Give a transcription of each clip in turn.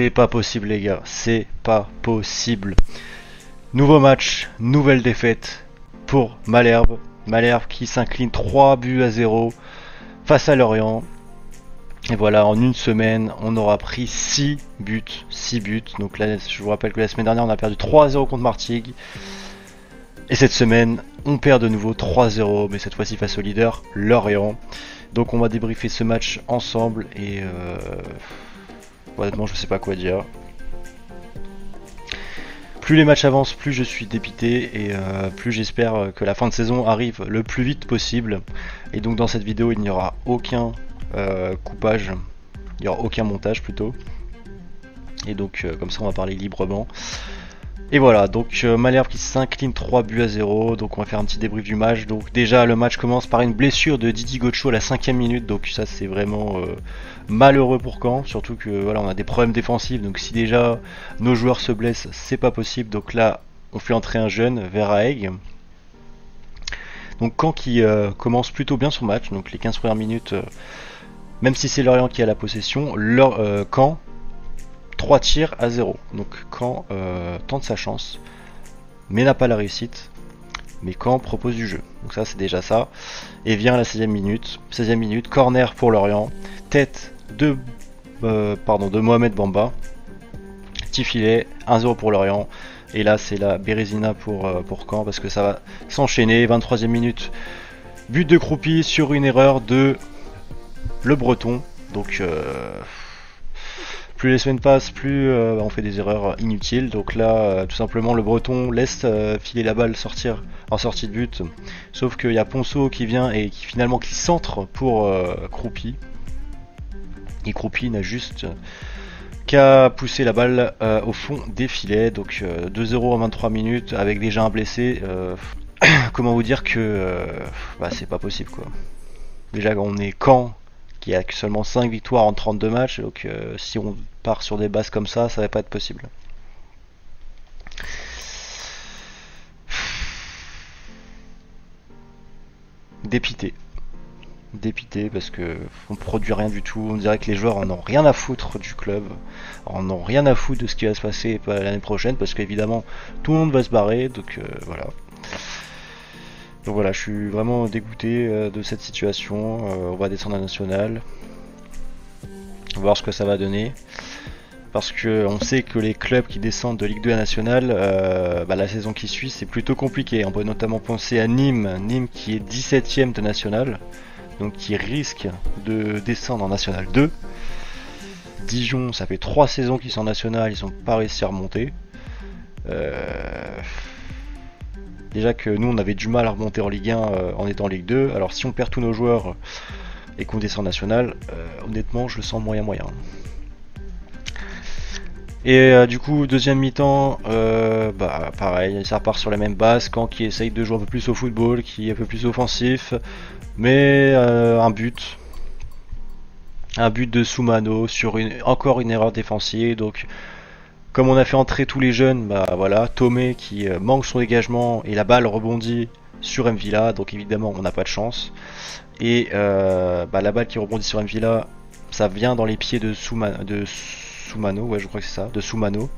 C'est pas possible les gars, c'est pas possible. Nouveau match, nouvelle défaite pour Malherbe. Malherbe qui s'incline 3 buts à 0 face à Lorient. Et voilà, en une semaine, on aura pris 6 buts. 6 buts. Donc là, je vous rappelle que la semaine dernière, on a perdu 3-0 contre Martigues. Et cette semaine, on perd de nouveau 3-0, mais cette fois-ci face au leader, Lorient. Donc on va débriefer ce match ensemble et honnêtement, je sais pas quoi dire. Plus les matchs avancent, plus je suis dépité et plus j'espère que la fin de saison arrive le plus vite possible. Et donc dans cette vidéo, il n'y aura aucun coupage, il n'y aura aucun montage plutôt. Et donc comme ça on va parler librement. Et voilà, donc Malherbe qui s'incline 3 buts à 0, donc on va faire un petit débrief du match. Donc déjà le match commence par une blessure de Didi Gocho à la 5ème minute, donc ça c'est vraiment malheureux pour Caen, surtout que voilà on a des problèmes défensifs, donc si déjà nos joueurs se blessent, c'est pas possible. Donc là on fait entrer un jeune, Verhaeghe. Donc Caen qui commence plutôt bien son match, donc les 15 premières minutes, même si c'est Lorient qui a la possession, Caen 3 tirs à 0. Donc Caen tente sa chance, mais n'a pas la réussite. Mais Caen propose du jeu. Donc ça c'est déjà ça. Et vient la 16ème minute. 16ème minute, corner pour Lorient. Tête de Mohamed Bamba. Petit filet, 1-0 pour Lorient. Et là c'est la Bérésina pour Caen parce que ça va s'enchaîner. 23ème minute. But de Croupi sur une erreur de Le Breton. Donc plus les semaines passent, plus on fait des erreurs inutiles. Donc là, tout simplement, le Breton laisse filer la balle sortir en sortie de but. Sauf qu'il y a Ponceau qui vient et qui finalement qui centre pour Croupi. Et Croupi n'a juste qu'à pousser la balle au fond des filets. Donc 2-0 en 23 minutes avec déjà un blessé. Comment vous dire que c'est pas possible quoi. Déjà on est Caen qui a seulement 5 victoires en 32 matchs, donc si on part sur des bases comme ça va pas être possible. Dépité parce que on produit rien du tout, on dirait que les joueurs en ont rien à foutre du club, en ont rien à foutre de ce qui va se passer l'année prochaine, parce qu'évidemment tout le monde va se barrer, donc voilà. Donc voilà, je suis vraiment dégoûté de cette situation. On va descendre à National. On va voir ce que ça va donner. Parce que on sait que les clubs qui descendent de Ligue 2 à National, la saison qui suit, c'est plutôt compliqué. On peut notamment penser à Nîmes. Nîmes qui est 17ème de National. Donc qui risque de descendre en National 2. Dijon, ça fait 3 saisons qu'ils sont en National, ils n'ont pas réussi à remonter. Déjà que nous on avait du mal à remonter en Ligue 1 en étant en Ligue 2, alors si on perd tous nos joueurs et qu'on descend national, honnêtement je le sens moyen. Et du coup deuxième mi-temps, pareil, ça repart sur la même base, Caen qui essaye de jouer un peu plus au football, qui est un peu plus offensif, mais un but de Soumano sur encore une erreur défensive, donc comme on a fait entrer tous les jeunes, Tomé qui manque son dégagement et la balle rebondit sur Mvila, donc évidemment on n'a pas de chance. Et la balle qui rebondit sur Mvila, ça vient dans les pieds de Soumano, ouais je crois que c'est ça, de Soumano.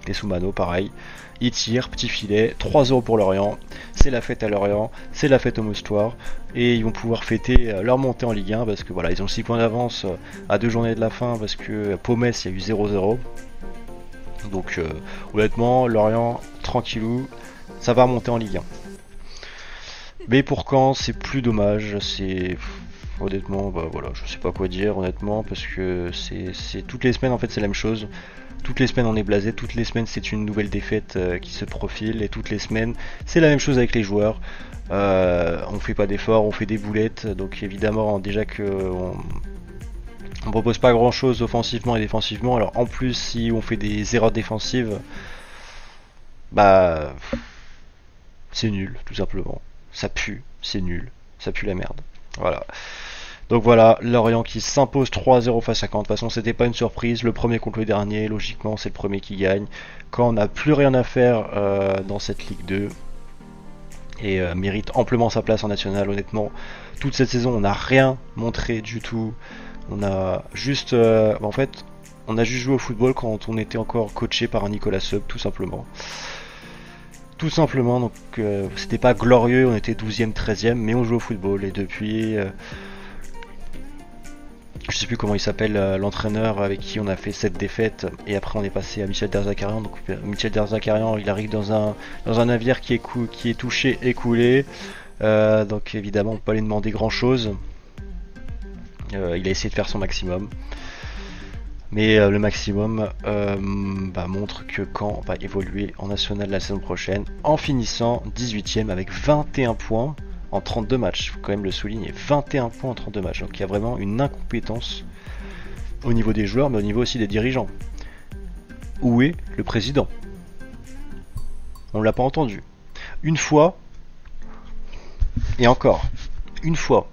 Et Soumano pareil, il tire, petit filet, 3-0 pour Lorient, c'est la fête à Lorient, c'est la fête au Moustoir, et ils vont pouvoir fêter leur montée en Ligue 1, parce que voilà, ils ont 6 points d'avance à 2 journées de la fin, parce que Pomès il y a eu 0-0. Donc honnêtement, Lorient, tranquillou, ça va remonter en Ligue 1. Mais pour Caen, c'est plus dommage, c'est... Honnêtement, je sais pas quoi dire honnêtement, parce que c'est toutes les semaines en fait c'est la même chose. Toutes les semaines on est blasé, toutes les semaines c'est une nouvelle défaite qui se profile, et toutes les semaines c'est la même chose avec les joueurs. On fait pas d'efforts, on fait des boulettes, donc évidemment déjà que... on propose pas grand chose offensivement et défensivement, alors en plus si on fait des erreurs défensives, c'est nul tout simplement, ça pue, c'est nul, ça pue la merde, voilà. Donc voilà, Lorient qui s'impose 3-0 face à Caen. De toute façon c'était pas une surprise, le premier contre le dernier, logiquement c'est le premier qui gagne. Caen n'a plus rien à faire dans cette Ligue 2 et mérite amplement sa place en national. Honnêtement, toute cette saison on n'a rien montré du tout. On a juste, en fait, On a juste joué au football quand on était encore coaché par un Nicolas Seub, tout simplement. Tout simplement, donc c'était pas glorieux, on était 12e, 13e, mais on jouait au football. Et depuis, je sais plus comment il s'appelle, l'entraîneur avec qui on a fait cette défaite, et après on est passé à Michel Derzakarian. Donc Michel Derzakarian, il arrive dans un navire qui est touché et coulé. Donc évidemment, on peut pas lui demander grand chose. Il a essayé de faire son maximum. Mais le maximum montre que Caen va évoluer en national la saison prochaine en finissant 18ème avec 21 points en 32 matchs. Il faut quand même le souligner, 21 points en 32 matchs. Donc il y a vraiment une incompétence au niveau des joueurs, mais au niveau aussi des dirigeants. Où est le président? On l'a pas entendu. Une fois, et encore, une fois,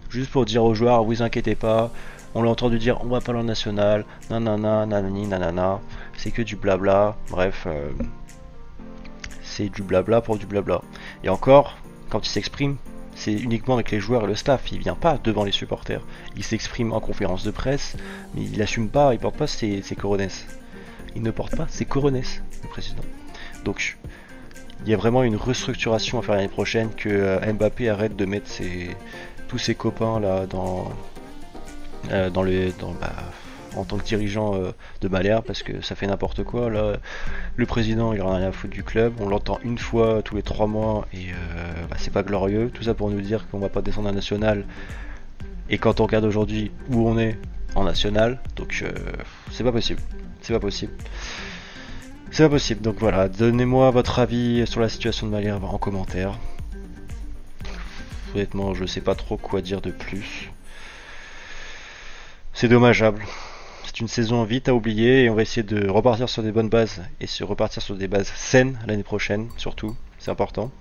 juste pour dire aux joueurs, vous inquiétez pas. On l'a entendu dire on va pas dans le national, nanana, nanani, nanana, c'est que du blabla, bref, c'est du blabla pour du blabla. Et encore, quand il s'exprime, c'est uniquement avec les joueurs et le staff, il vient pas devant les supporters. Il s'exprime en conférence de presse, mais il assume pas, il porte pas ses coronesses. Il ne porte pas ses coronesses, le président. Donc, il y a vraiment une restructuration à faire l'année prochaine, que Mbappé arrête de mettre tous ses copains là en tant que dirigeant de Balear, parce que ça fait n'importe quoi. Là, le président il en a rien à foutre du club, on l'entend une fois tous les 3 mois et c'est pas glorieux. Tout ça pour nous dire qu'on va pas descendre en national, et quand on regarde aujourd'hui où on est en national, donc c'est pas possible. C'est pas possible. C'est pas possible. Donc voilà, donnez-moi votre avis sur la situation de Balear en commentaire. Honnêtement, je sais pas trop quoi dire de plus. C'est dommageable. C'est une saison vite à oublier, et on va essayer de repartir sur des bonnes bases et se repartir sur des bases saines l'année prochaine, surtout. C'est important.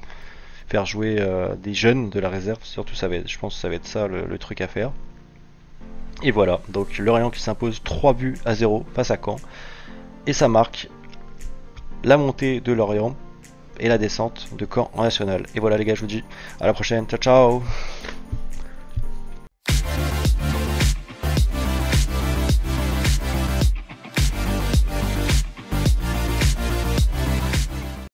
Faire jouer des jeunes de la réserve, surtout, je pense que ça va être ça le truc à faire. Et voilà, donc Lorient qui s'impose 3-0 face à Caen. Et ça marque la montée de Lorient et la descente de Caen en national. Et voilà les gars, je vous dis à la prochaine. Ciao ciao.